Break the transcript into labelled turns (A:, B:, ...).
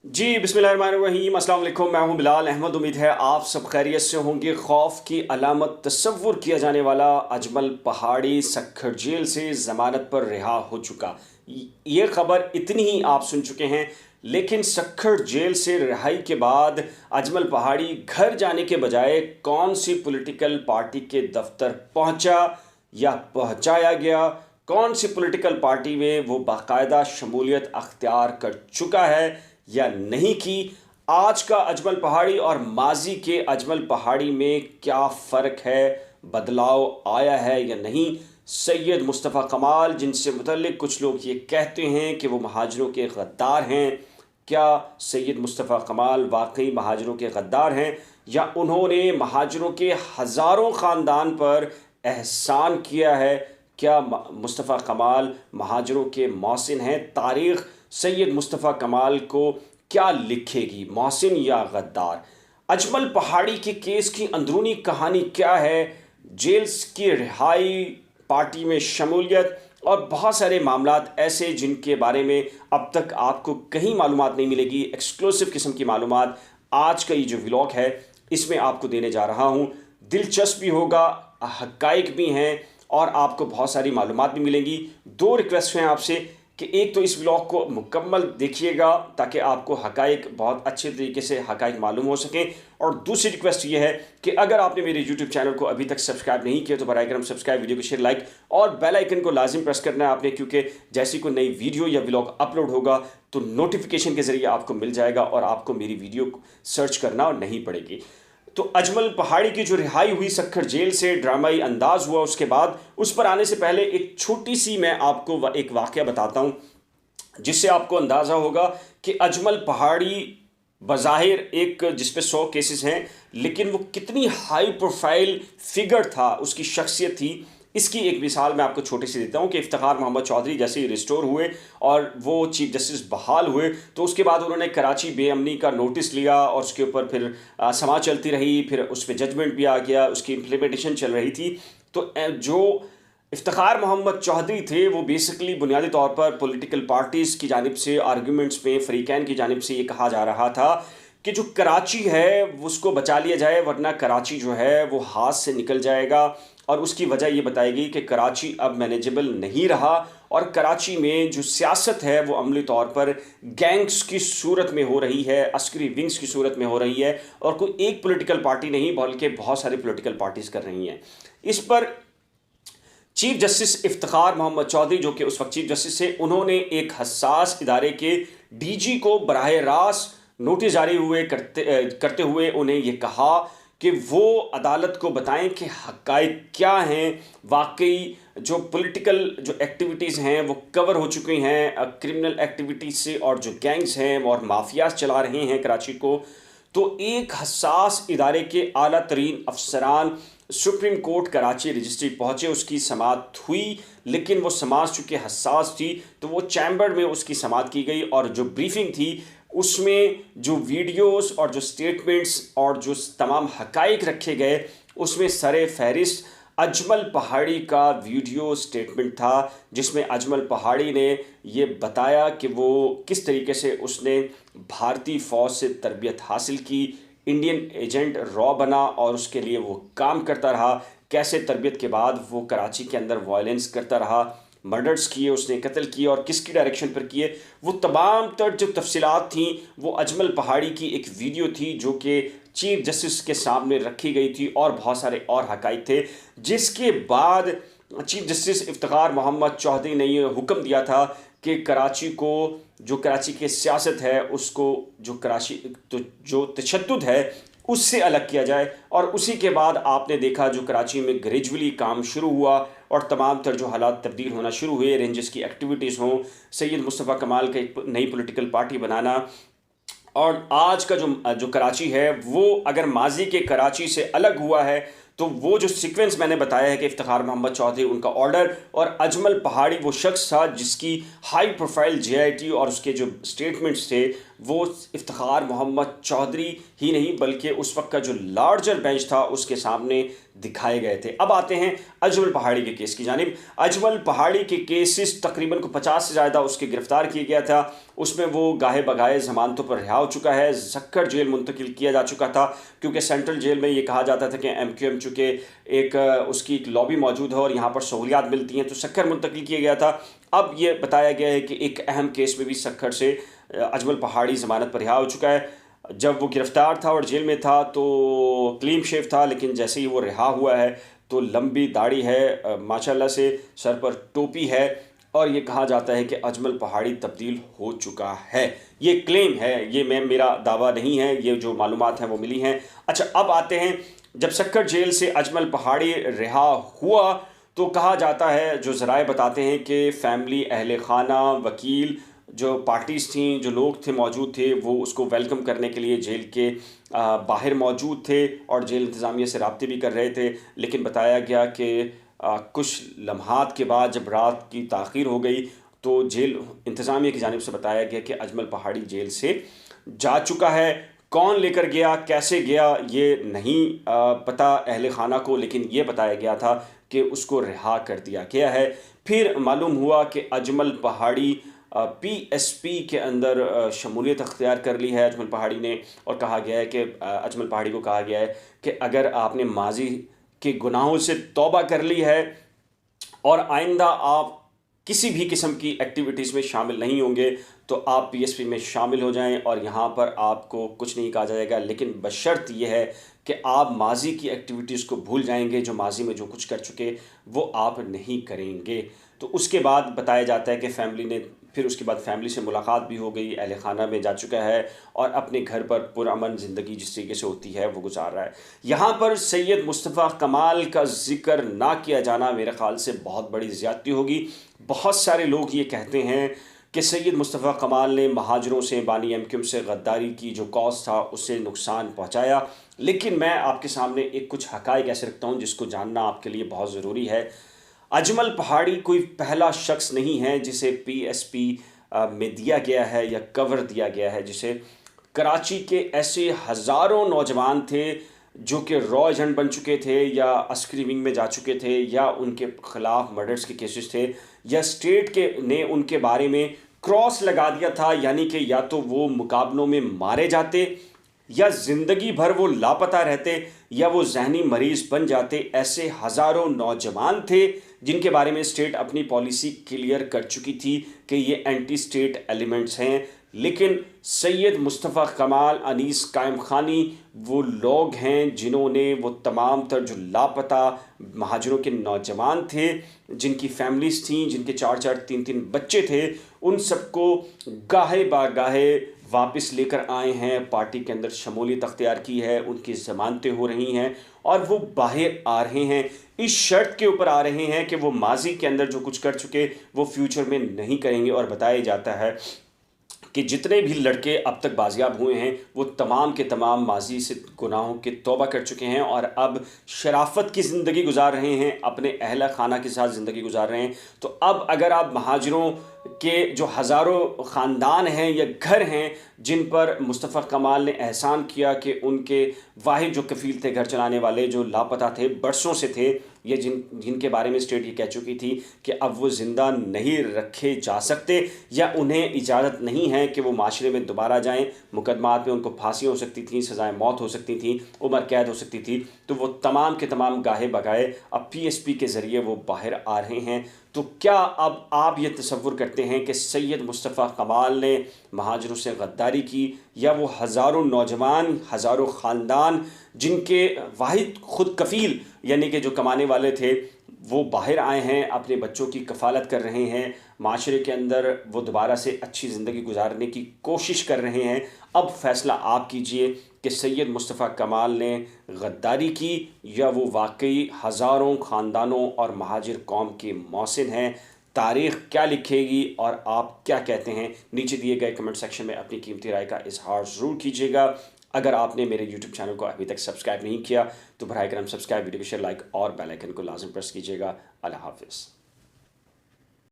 A: जी बिस्मिल्लाहिर्रहमानिर्रहीम, अस्सलाम वालेकुम। मैं हूं बिलाल अहमद। उम्मीद है आप सब खैरियत से होंगे। खौफ की अलामत तस्वुर किया जाने वाला अजमल पहाड़ी सक्खर जेल से ज़मानत पर रिहा हो चुका। ये खबर इतनी ही आप सुन चुके हैं, लेकिन सक्खर जेल से रिहाई के बाद अजमल पहाड़ी घर जाने के बजाय कौन सी पॉलिटिकल पार्टी के दफ्तर पहुंचा या पहुंचाया गया, कौन सी पॉलिटिकल पार्टी में वो बाकायदा शमूलियत अख्तियार कर चुका है या नहीं की, आज का अजमल पहाड़ी और माजी के अजमल पहाड़ी में क्या फ़र्क है, बदलाव आया है या नहीं। सैयद मुस्तफ़ा कमाल, जिनसे मुतल्लिक कुछ लोग ये कहते हैं कि वो महाजरों के गद्दार हैं, क्या सैयद मुस्तफ़ा कमाल वाकई महाजरों के गद्दार हैं या उन्होंने महाजरों के हज़ारों ख़ानदान पर एहसान किया है? क्या मुस्तफ़ा कमाल महाजरों के मोहसिन हैं? तारीख़ सैयद मुस्तफ़ा कमाल को क्या लिखेगी, मोहसिन या गद्दार? अजमल पहाड़ी के केस की अंदरूनी कहानी क्या है, जेल की रिहाई, पार्टी में शमूलियत और बहुत सारे मामलात ऐसे जिनके बारे में अब तक आपको कहीं मालूमात नहीं मिलेगी। एक्सक्लूसिव किस्म की मालूमात आज का ये जो व्लॉग है इसमें आपको देने जा रहा हूँ। दिलचस्प भी होगा, हक़ाइक़ भी हैं और आपको बहुत सारी मालूमात भी मिलेंगी। दो रिक्वेस्ट हैं आपसे कि एक तो इस व्लॉग को मुकम्मल देखिएगा ताकि आपको हक़ाइक़ बहुत अच्छे तरीके से हक़ाइक़ मालूम हो सकें, और दूसरी रिक्वेस्ट ये है कि अगर आपने मेरे यूट्यूब चैनल को अभी तक सब्सक्राइब नहीं किया तो बराए करम सब्सक्राइब, वीडियो को शेयर, लाइक और बेल आइकन को लाजिम प्रेस करना है आपने, क्योंकि जैसी कोई नई वीडियो या व्लॉग अपलोड होगा तो नोटिफिकेशन के ज़रिए आपको मिल जाएगा और आपको मेरी वीडियो सर्च करना नहीं पड़ेगी। तो अजमल पहाड़ी की जो रिहाई हुई सक्खर जेल से, ड्रामाई अंदाज हुआ उसके बाद, उस पर आने से पहले एक छोटी सी मैं आपको एक वाक़या बताता हूँ जिससे आपको अंदाज़ा होगा कि अजमल पहाड़ी बज़ाहिर एक जिस पे 100 केसेस हैं, लेकिन वो कितनी हाई प्रोफाइल फिगर था, उसकी शख्सियत थी। इसकी एक मिसाल मैं आपको छोटी सी देता हूँ कि इफ्तिखार मोहम्मद चौधरी जैसे ही रिस्टोर हुए और वो चीफ जस्टिस बहाल हुए तो उसके बाद उन्होंने कराची बेअमनी का नोटिस लिया और उसके ऊपर फिर समाअत चलती रही, फिर उस पर जजमेंट भी आ गया, उसकी इम्प्लीमेंटेशन चल रही थी। तो जो इफ्तिखार मोहम्मद चौधरी थे वो बेसिकली बुनियादी तौर पर पॉलिटिकल पार्टीज़ की जानिब से आर्गूमेंट्स में फ़रीक़ैन की जानिब से ये कहा जा रहा था कि जो कराची है उसको बचा लिया जाए, वरना कराची जो है वो हाथ से निकल जाएगा। और उसकी वजह ये बताई गई कि कराची अब मैनेजेबल नहीं रहा और कराची में जो सियासत है वो अमली तौर पर गैंग्स की सूरत में हो रही है, अस्करी विंग्स की सूरत में हो रही है, और कोई एक पॉलिटिकल पार्टी नहीं बल्कि बहुत सारी पॉलिटिकल पार्टीज़ कर रही हैं। इस पर चीफ जस्टिस इफ्तिखार मोहम्मद चौधरी, जो कि उस वक्त चीफ जस्टिस थे, उन्होंने एक हसास इदारे के डीजी को बराह रास्त नोटिस जारी करते हुए उन्हें ये कहा कि वो अदालत को बताएं कि हक़ाइक़ क्या हैं, वाकई जो पॉलिटिकल जो एक्टिविटीज़ हैं वो कवर हो चुकी हैं क्रिमिनल एक्टिविटीज़ से, और जो गैंग्स हैं और माफियाज चला रहे हैं कराची को। तो एक हसास इदारे के आला तरीन अफसरान सुप्रीम कोर्ट कराची रजिस्ट्री पहुँचे, उसकी समाअत हुई, लेकिन वो समाअत चूँकि हसास थी तो वो चैम्बर में उसकी समाअत की गई, और जो ब्रीफिंग थी उसमें जो वीडियोस और जो स्टेटमेंट्स और जो तमाम हक़ाइक़ रखे गए उसमें सरे फहरिस्त अजमल पहाड़ी का वीडियो स्टेटमेंट था, जिसमें अजमल पहाड़ी ने ये बताया कि वो किस तरीके से उसने भारतीय फ़ौज से तरबियत हासिल की, इंडियन एजेंट रॉ बना और उसके लिए वो काम करता रहा, कैसे तरबियत के बाद वो कराची के अंदर वायलेंस करता रहा, मर्डर्स किए उसने, कत्ल किए और किसकी डायरेक्शन पर किए। वो तमाम तर जो तफसीलात थी वो अजमल पहाड़ी की एक वीडियो थी जो कि चीफ जस्टिस के सामने रखी गई थी, और बहुत सारे और हक़ाइक़ थे। जिसके बाद चीफ जस्टिस इफ्तिखार मोहम्मद चौधरी ने ये हुक्म दिया था कि कराची को, जो कराची की सियासत है उसको, जो कराची तो जो तशद्दुद है उससे अलग किया जाए। और उसी के बाद आपने देखा जो कराची में ग्रेजुअली काम शुरू हुआ और तमाम तर जो हालात तब्दील होना शुरू हुए, रेंजर्स की एक्टिविटीज़ हों, सैयद मुस्तफ़ा कमाल का एक नई पॉलिटिकल पार्टी बनाना, और आज का जो कराची है वो अगर माजी के कराची से अलग हुआ है तो वो जो सीक्वेंस मैंने बताया है कि इफ्तिखार मोहम्मद चौधरी उनका ऑर्डर और अजमल पहाड़ी वो शख्स था जिसकी हाई प्रोफाइल जेआईटी और उसके जो स्टेटमेंट्स थे वो इफ्तिखार मोहम्मद चौधरी ही नहीं बल्कि उस वक्त का जो लार्जर बेंच था उसके सामने दिखाए गए थे। अब आते हैं अजमल पहाड़ी के केस की जानिब। अजमल पहाड़ी के केसेस तकरीबन को 50 से ज़्यादा उसके गिरफ़्तार किया गया था। उसमें वो गाहे बगाए ज़मानतों पर रिहा हो चुका है। सक्कर जेल मुंतकिल किया जा चुका था क्योंकि सेंट्रल जेल में ये कहा जाता था कि MQM चूँकि एक उसकी एक लॉबी मौजूद है और यहाँ पर सहूलियात मिलती हैं, तो सक्कर मुंतकिल किया गया था। अब ये बताया गया है कि एक अहम केस में भी सक्कर से अजमल पहाड़ी ज़मानत पर रिहा हो चुका है। जब वो गिरफ़्तार था और जेल में था तो क्लीन शेव था, लेकिन जैसे ही वो रिहा हुआ है तो लंबी दाढ़ी है, माशाल्लाह से सर पर टोपी है और ये कहा जाता है कि अजमल पहाड़ी तब्दील हो चुका है। ये क्लेम है, ये मेरा दावा नहीं है, ये जो मालूमात हैं वो मिली हैं। अच्छा, अब आते हैं जब सक्कर जेल से अजमल पहाड़ी रिहा हुआ तो कहा जाता है, जो ज़राए बताते हैं कि फ़ैमिली, अहले खाना, वकील, जो पार्टीज़ थीं, जो लोग थे मौजूद थे, वो उसको वेलकम करने के लिए जेल के बाहर मौजूद थे और जेल इंतज़ामिया से राब्ते भी कर रहे थे। लेकिन बताया गया कि कुछ लम्हात के बाद जब रात की ताख़ीर हो गई तो जेल इंतज़ामिया की जानिब से बताया गया कि अजमल पहाड़ी जेल से जा चुका है। कौन लेकर गया, कैसे गया, ये नहीं पता अहले खाना को, लेकिन ये बताया गया था कि उसको रिहा कर दिया गया है। फिर मालूम हुआ कि अजमल पहाड़ी PSP के अंदर शमूलियत अख्तियार कर ली है अजमल पहाड़ी ने, और कहा गया है कि अजमल पहाड़ी को कहा गया है कि अगर आपने माजी के गुनाहों से तौबा कर ली है और आइंदा आप किसी भी किस्म की एक्टिविटीज़ में शामिल नहीं होंगे तो आप PSP में शामिल हो जाएं और यहाँ पर आपको कुछ नहीं कहा जाएगा, लेकिन बशर्त ये है कि आप माजी की एक्टिविटीज़ को भूल जाएंगे, जो माजी में जो कुछ कर चुके वो आप नहीं करेंगे। तो उसके बाद बताया जाता है कि फ़ैमिली ने फिर उसके बाद फ़ैमिली से मुलाकात भी हो गई, अहले खाना में जा चुका है और अपने घर पर पुरअमन ज़िंदगी जिस तरीके से होती है वो गुजार रहा है। यहाँ पर सैयद मुस्तफ़ा कमाल का ज़िक्र ना किया जाना मेरे ख़्याल से बहुत बड़ी ज़्यादती होगी। बहुत सारे लोग ये कहते हैं कि सैयद मुस्तफ़ा कमाल ने महाजरों से, बानी MQM से गद्दारी की जो कॉज था उससे नुकसान पहुँचाया, लेकिन मैं आपके सामने एक कुछ हक़ाइक़ ऐसे रखता हूँ जिसको जानना आपके लिए बहुत ज़रूरी है। अजमल पहाड़ी कोई पहला शख्स नहीं है जिसे PSP में दिया गया है या कवर दिया गया है, जिसे कराची के ऐसे हज़ारों नौजवान थे जो कि रॉ एजेंट बन चुके थे या अस्करी विंग में जा चुके थे या उनके ख़िलाफ़ मर्डर्स के केसेस थे या स्टेट के ने उनके बारे में क्रॉस लगा दिया था, यानी कि या तो वो मुकाबलों में मारे जाते या ज़िंदगी भर वो लापता रहते या वो जहनी मरीज़ बन जाते। ऐसे हज़ारों नौजवान थे जिनके बारे में स्टेट अपनी पॉलिसी क्लियर कर चुकी थी कि ये एंटी स्टेट एलिमेंट्स हैं, लेकिन सैयद मुस्तफ़ा कमाल, अनीस कायम खानी वो लोग हैं जिन्होंने वो तमाम तर जो लापता महाजरों के नौजवान थे, जिनकी फैमिलीज़ थीं, जिनके 4-4, 3-3 बच्चे थे, उन सबको गाहे बागाहे वापस लेकर आए हैं, पार्टी के अंदर शमूलियत अख्तियार की है, उनकी ज़मानतें हो रही हैं और वो बाहर आ रहे हैं। इस शर्त के ऊपर आ रहे हैं कि वो माजी के अंदर जो कुछ कर चुके वो फ्यूचर में नहीं करेंगे। और बताया जाता है कि जितने भी लड़के अब तक बाजियाब हुए हैं वो तमाम के तमाम माजी से गुनाहों के तौबा कर चुके हैं और अब शराफत की ज़िंदगी गुजार रहे हैं, अपने अहला खाना के साथ ज़िंदगी गुजार रहे हैं। तो अब अगर आप महाजरों के जो हज़ारों ख़ानदान हैं या घर हैं जिन पर मुस्तफ़ा कमाल ने एहसान किया कि उनके वाहिद जो कफ़ील थे घर चलाने वाले, जो लापता थे, बरसों से थे, ये जिनके बारे में स्टेट ये कह चुकी थी कि अब वो ज़िंदा नहीं रखे जा सकते या उन्हें इजाज़त नहीं है कि वो माशरे में दोबारा जाएं। मुकदमात में उनको फांसी हो सकती थी, सज़ाएँ मौत हो सकती थी, उम्र कैद हो सकती थी। तो वो तमाम के तमाम गाहे बगाए अब PSP के ज़रिए वो बाहर आ रहे हैं। तो क्या अब आप ये तसव्वुर करते हैं कि सैयद मुस्तफ़ा कमाल ने महाजरों से गद्दारी की या वो हज़ारों नौजवान, हज़ारों ख़ानदान जिनके वाहिद ख़ुद कफ़ील यानी कि जो कमाने वाले थे वो बाहर आए हैं, अपने बच्चों की कफ़ालत कर रहे हैं, माशरे के अंदर वो दोबारा से अच्छी ज़िंदगी गुजारने की कोशिश कर रहे हैं। अब फ़ैसला आप कीजिए कि सैयद मुस्तफ़ा कमाल ने गद्दारी की या वो वाकई हज़ारों ख़ानदानों और महाजिर कौम के मौसिन हैं। तारीख़ क्या लिखेगी और आप क्या कहते हैं? नीचे दिए गए कमेंट सेक्शन में अपनी कीमती राय का इज़हार ज़रूर कीजिएगा। अगर आपने मेरे YouTube चैनल को अभी तक सब्सक्राइब नहीं किया तो बराए करम सब्सक्राइब, वीडियो को शेयर, लाइक और बेल आइकन को लाज़िम प्रेस कीजिएगा। अल्लाह हाफ़िज़।